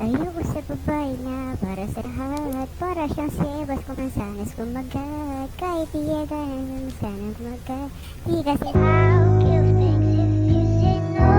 Ayoko sa babae na para sa lahat. Para siyang si Evas kung ang sanas kumagat. Kahit di egan, sana kumagat. Di kasi how you think if you say no.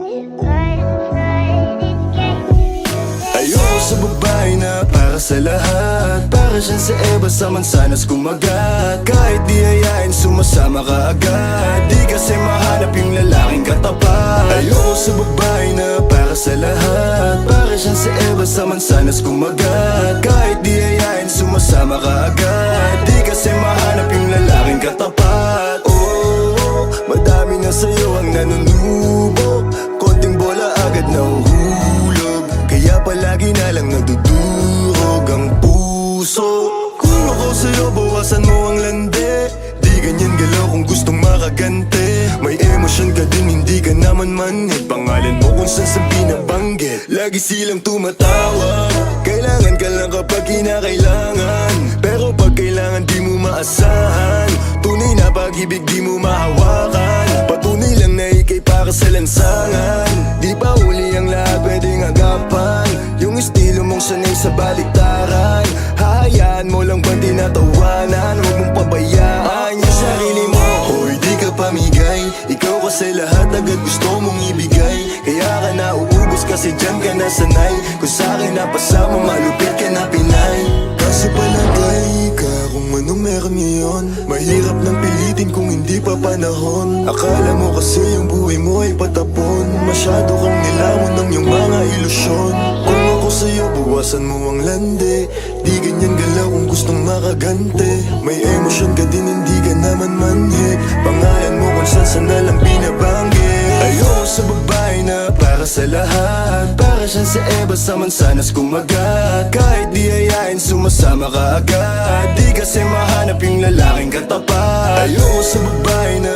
If I'm right, it's game if you say Ayoko sa babae na para sa lahat. Para siyang si Evas sa mansanas kumagat. Kahit di ayain, sumasama ka agad. Di kasi mahanap yung lalaking katapat. Ayoko sa babae na para sa lahat. Para siyang si Evas sa mansanas kumagat. Kahit di ayain, sumasama ka agad. Di kasi mahanap yung lalaking katapat. Oh, madami na sa'yo ang nanunubok. Konting bola agad nahuhulog. Kaya palagi na lang nadudurog ang puso. Kung ako sa'yo, bawasan mo ang lande. Di ganyan galaw kung gustong makagante. May emosyon ka din, hindi ka naman manhid. Pangalan mo kung saan binabanggit. Lagi silang tumatawa. Kailangan ka lang kapag kinakailangan. Pero pag kailangan di mo maasahan. Tunay na pag-ibig di mo mahawakan. Patunay lang na ikay para sa lansangan. Di pa uli ang lahat pwedeng agapan. Yung estilo mong sanay sa baliktaran. Hahayaan mo lang ba tinatawanan? Huwag mong pabayaan yung sarili mo. Hoy, di ka pamigay. Ikaw kasi lahat agad gusto mong ibigay. Kaya ka nauubos kasi dyan ka nasanay. Kung sa'kin napasama, malupit ka na Pinay. Kasi palagay ka kung anong meron ngayon. Mahirap nang pilitin kung hindi pa panahon. Akala mo kasi yung buhay mo ay patapon. Masyado kang nilamon ng iyong mga ilusyon. Kung ako sa'yo, bawasan mo ang lande. Di ganyan galaw kung gustong makagante. May emosyon ka din, hindi ka naman manhid. Pangalan mo kung saan na lang binabanggit. Ayoko sa babae na para sa lahat. Para siyang si Eva sa mansanas kumagat. Kahit di ayain, sumasama ka agad. Di kasi mahanap yung lalaking katapat. Ayoko sa babae na